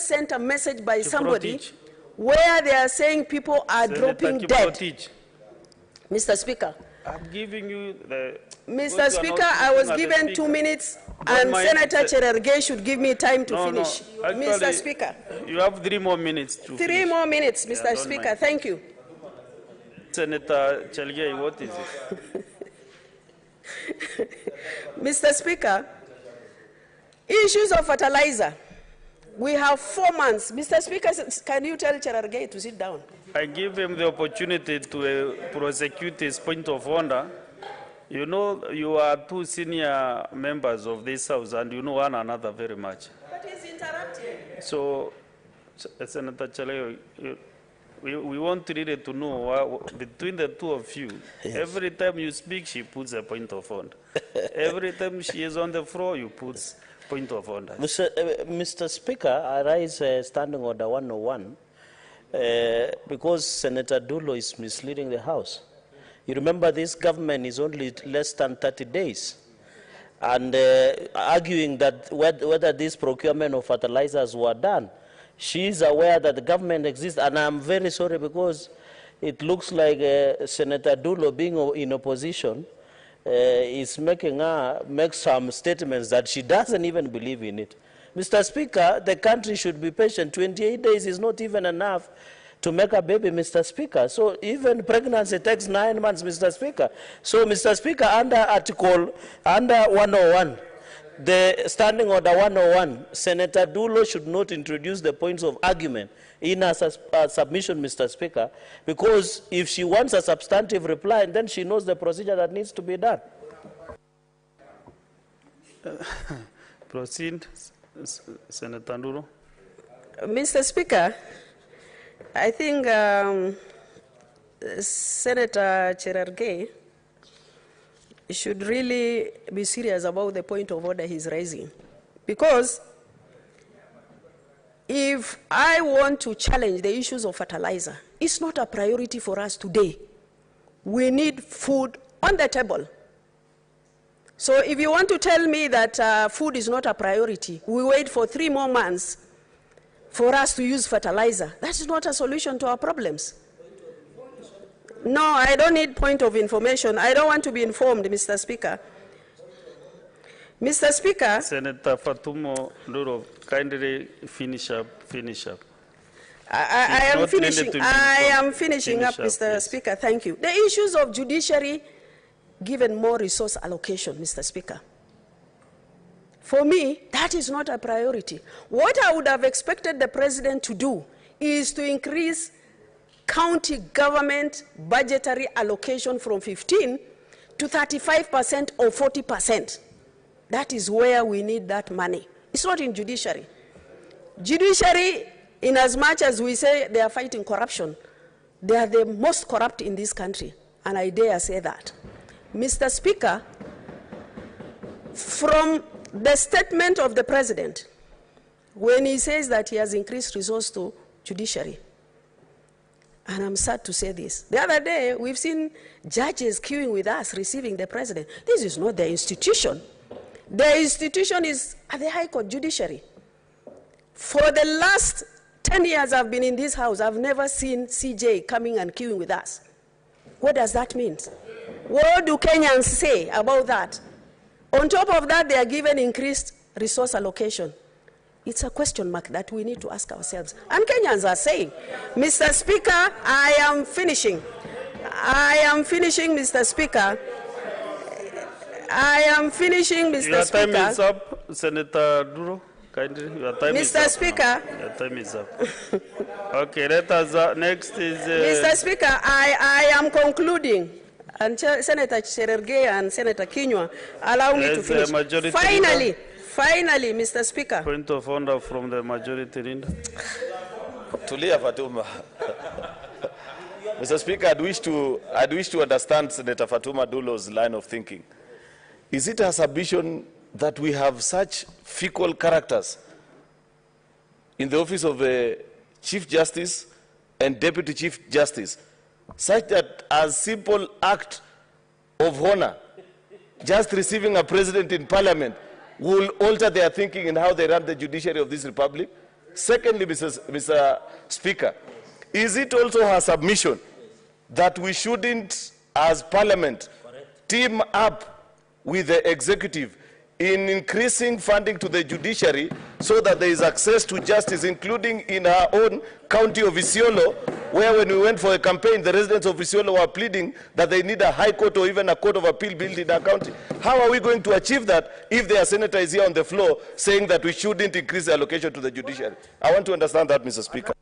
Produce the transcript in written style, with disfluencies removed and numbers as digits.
sent a message by somebody where they are saying people are dropping dead. Mr. Speaker. I'm giving you the... Mr. Speaker, I was given 2 minutes, and Senator Cherargei should give me time to finish. No. Actually, Mr. Speaker. You have 3 more minutes to finish. 3 more minutes, Mr. Speaker. Thank you. Senator Cherargei, what is it? Mr. Speaker, issues of fertilizer. We have 4 months. Mr. Speaker, can you tell Cherargei to sit down? I give him the opportunity to prosecute his point of order. You know, you are 2 senior members of this House, and you know one another very much. But he's interrupting. So, Senator Cherargei, we want really to know between the two of you, yes. Every time you speak, she puts a point of order. Every time she is on the floor, you put point of order. Mr. Speaker, I raise Standing Order 101 because Senator Dulo is misleading the House. You remember this government is only less than 30 days. And arguing that whether this procurement of fertilizers were done, she is aware that the government exists. And I'm very sorry because it looks like Senator Dulo, being in opposition, is making her make some statements that she doesn't even believe in it. Mr. Speaker, the country should be patient. 28 days is not even enough to make a baby, Mr. Speaker. So even pregnancy takes 9 months, Mr. Speaker. So, Mr. Speaker, under 101, the Standing Order 101, Senator Dulo should not introduce the points of argument in her submission, Mr. Speaker, because if she wants a substantive reply, then she knows the procedure that needs to be done. Proceed, Senator Dulo. Mr. Speaker, I think Senator Cherargei should really be serious about the point of order he's raising. Because if I want to challenge the issues of fertilizer, it's not a priority for us today. We need food on the table. So if you want to tell me that food is not a priority, we wait for 3 more months for us to use fertilizer. That is not a solution to our problems. No, I don't need point of information. I don't want to be informed, Mr. Speaker. Mr. Speaker. Senator Fatuma, kindly finish up. I am finishing up, Mr. Please. Speaker. Thank you. The issues of judiciary given more resource allocation, Mr. Speaker. For me, that is not a priority. What I would have expected the president to do is to increase county government budgetary allocation from 15 to 35% or 40%. That is where we need that money. It's not in judiciary. Judiciary, in as much as we say they are fighting corruption, they are the most corrupt in this country, and I dare say that. Mr. Speaker, from the statement of the president, when he says that he has increased resource to judiciary, and I'm sad to say this. The other day, we've seen judges queuing with us, receiving the president. This is not the institution. The institution is at the High Court judiciary. For the last 10 years I've been in this house, I've never seen CJ coming and queuing with us. What does that mean? What do Kenyans say about that? On top of that, they are given increased resource allocation. It's a question mark that we need to ask ourselves. And Kenyans are saying, Mr. Speaker, I am finishing. Mr. Speaker. I am finishing, Mr. Speaker. Your time is up, Senator Duro. Kindly, your time is up. Mr. Speaker. Your time is up. Okay, let us, next is... Mr. Speaker, I am concluding. And Senator Cherargei and Senator Kinyua, allow me to finish. Finally, Mr. Speaker. Point of order from the majority leader. Tulia, Fatuma. Mr. Speaker, I'd wish to understand Senator Fatuma Dulo's line of thinking. Is it a submission that we have such fickle characters in the office of the Chief Justice and Deputy Chief Justice, such that a simple act of honor, just receiving a president in parliament, will alter their thinking in how they run the judiciary of this republic? secondly, Mr. Speaker, is it also her submission that we shouldn't, as Parliament, team up with the executive in increasing funding to the judiciary so that there is access to justice, including in our own county of Isiolo, where when we went for a campaign, the residents of Isiolo were pleading that they need a high court or even a court of appeal built in our county. How are we going to achieve that if their senator is here on the floor saying that we shouldn't increase the allocation to the judiciary? I want to understand that, Mr. Speaker.